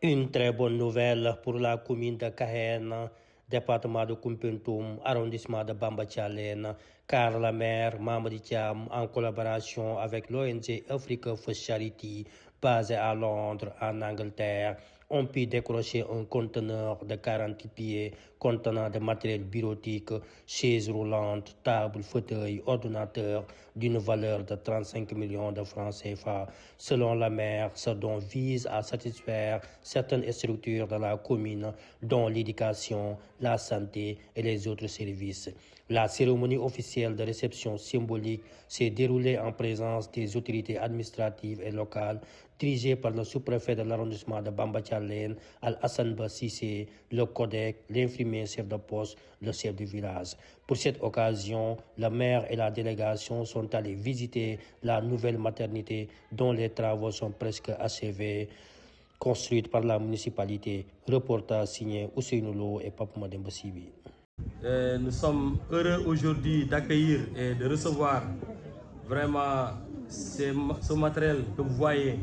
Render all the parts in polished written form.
Une très bonne nouvelle pour la commune de Kahen, département de Koumpentoum, arrondissement de Bamba-Tchalen, car la maire Mamadi Thiam, en collaboration avec l'ONG Africa for Charity, basée à Londres, en Angleterre, ont pu décrocher un conteneur de 40 pieds contenant des matériels bureautiques, chaises roulantes, tables, fauteuils, ordinateurs d'une valeur de 35 millions de francs CFA. Selon la maire, ce don vise à satisfaire certaines structures de la commune, dont l'éducation, la santé et les autres services. La cérémonie officielle de réception symbolique s'est déroulée en présence des autorités administratives et locales, dirigées par le sous-préfet de l'arrondissement de Bamba-Tchalen, Al-Hassan Bassissé, le codec, l'infirmier chef de poste, le chef du village. Pour cette occasion, la maire et la délégation sont allés visiter la nouvelle maternité dont les travaux sont presque achevés, construite par la municipalité. Reportage signé Ousseynou Lo et Pape Mademba Sibi. Nous sommes heureux aujourd'hui d'accueillir et de recevoir vraiment ce matériel que vous voyez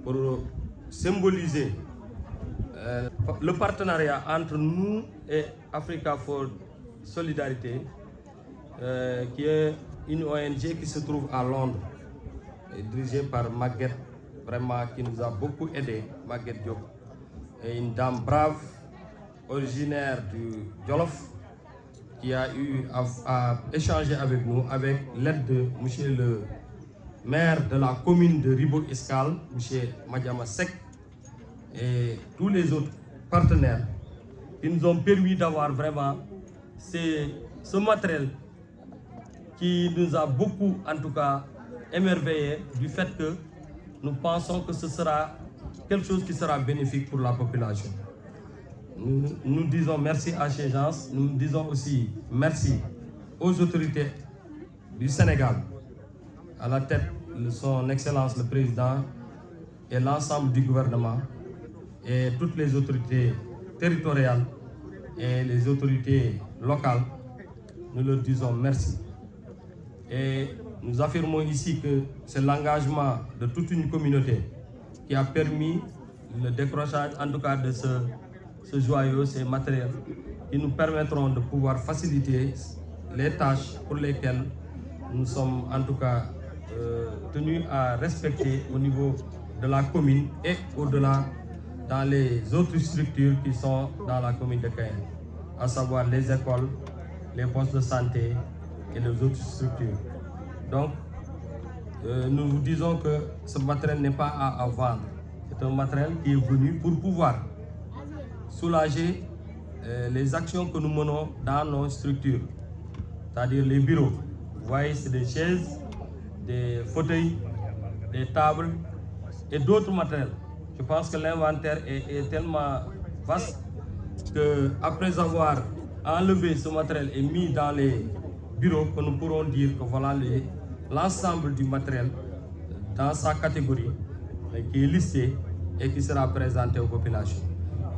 pour symboliser le partenariat entre nous et Africa for Solidarité, qui est une ONG qui se trouve à Londres, et dirigée par Maguette, vraiment qui nous a beaucoup aidé, Maguette Diop, et une dame brave, originaire du Jolof, qui a eu à échanger avec nous avec l'aide de monsieur le maire de la commune de Ribo-Escale, monsieur Madiama Sek, et tous les autres partenaires qui nous ont permis d'avoir vraiment ce matériel qui nous a beaucoup, en tout cas, émerveillé du fait que nous pensons que ce sera quelque chose qui sera bénéfique pour la population. Nous disons merci à ces gens, nous disons aussi merci aux autorités du Sénégal, à la tête de son Excellence le Président et l'ensemble du gouvernement et toutes les autorités territoriales et les autorités locales. Nous leur disons merci. Et nous affirmons ici que c'est l'engagement de toute une communauté qui a permis le décrochage, en tout cas de ce joyau, ces matériels, qui nous permettront de pouvoir faciliter les tâches pour lesquelles nous sommes en tout cas tenus à respecter au niveau de la commune et au-delà dans les autres structures qui sont dans la commune de Kayen, à savoir les écoles, les postes de santé et les autres structures. Donc, nous vous disons que ce matériel n'est pas à vendre. C'est un matériel qui est venu pour pouvoir soulager les actions que nous menons dans nos structures, c'est-à-dire les bureaux. Vous voyez, c'est des chaises, des fauteuils, des tables et d'autres matériels. Je pense que l'inventaire est tellement vaste qu'après avoir enlevé ce matériel et mis dans les bureaux, que nous pourrons dire que voilà l'ensemble du matériel dans sa catégorie qui est listé et qui sera présenté aux populations.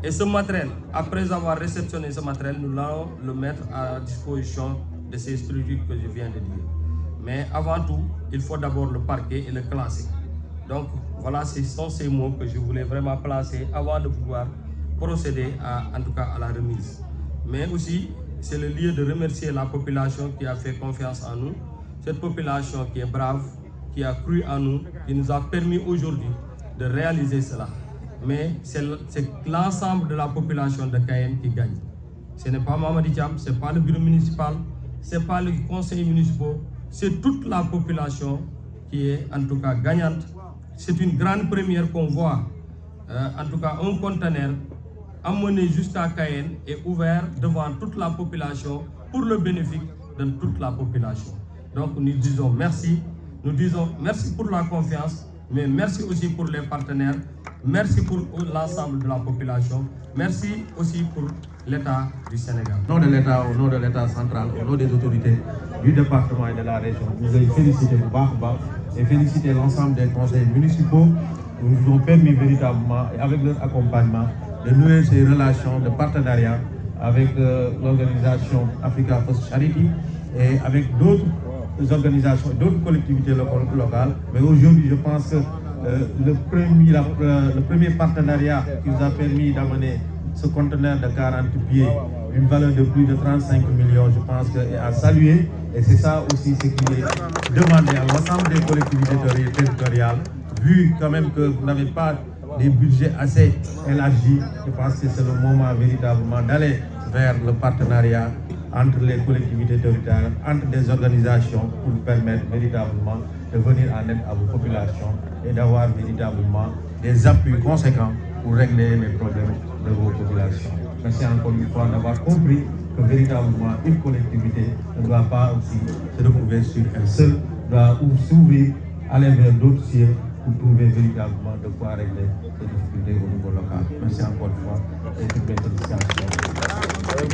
Et ce matériel, après avoir réceptionné ce matériel, nous allons le mettre à disposition de ces structures que je viens de dire. Mais avant tout, il faut d'abord le parquer et le classer. Donc voilà, ce sont ces mots que je voulais vraiment placer avant de pouvoir procéder en tout cas à la remise. Mais aussi, c'est le lieu de remercier la population qui a fait confiance en nous, cette population qui est brave, qui a cru en nous, qui nous a permis aujourd'hui de réaliser cela. Mais c'est l'ensemble de la population de Kayen qui gagne. Ce n'est pas Mamadi Thiam, ce n'est pas le bureau municipal, ce n'est pas le conseil municipal, c'est toute la population qui est en tout cas gagnante. C'est une grande première qu'on voit, en tout cas un conteneur amené jusqu'à Kayen et ouvert devant toute la population pour le bénéfice de toute la population. Donc nous disons merci pour la confiance, mais merci aussi pour les partenaires, merci pour l'ensemble de la population, merci aussi pour l'État du Sénégal. Au nom de l'État, au nom de l'État central, au nom des autorités du département et de la région, nous allons féliciter Barbara et féliciter l'ensemble des conseils municipaux qui nous ont permis véritablement, et avec leur accompagnement, de nouer ces relations de partenariat avec l'organisation Africa for Charity et avec d'autres organisations, d'autres collectivités locales. Mais aujourd'hui, je pense que le premier partenariat qui nous a permis d'amener ce conteneur de 40 pieds, une valeur de plus de 35 millions, je pense qu'est à saluer. Et c'est ça aussi ce qui est demandé à l'ensemble des collectivités territoriales. Vu quand même que vous n'avez pas des budgets assez élargis, je pense que c'est le moment véritablement d'aller vers le partenariat entre les collectivités territoriales, entre des organisations pour permettre véritablement de venir en aide à vos populations et d'avoir véritablement des appuis conséquents pour régler les problèmes de vos populations. Merci encore une fois d'avoir compris que véritablement une collectivité ne doit pas aussi se retrouver sur elle seule, doit s'ouvrir, aller vers d'autres cieux pour trouver véritablement de quoi régler ces difficultés au niveau local. Merci encore une fois et toutes mes félicitations.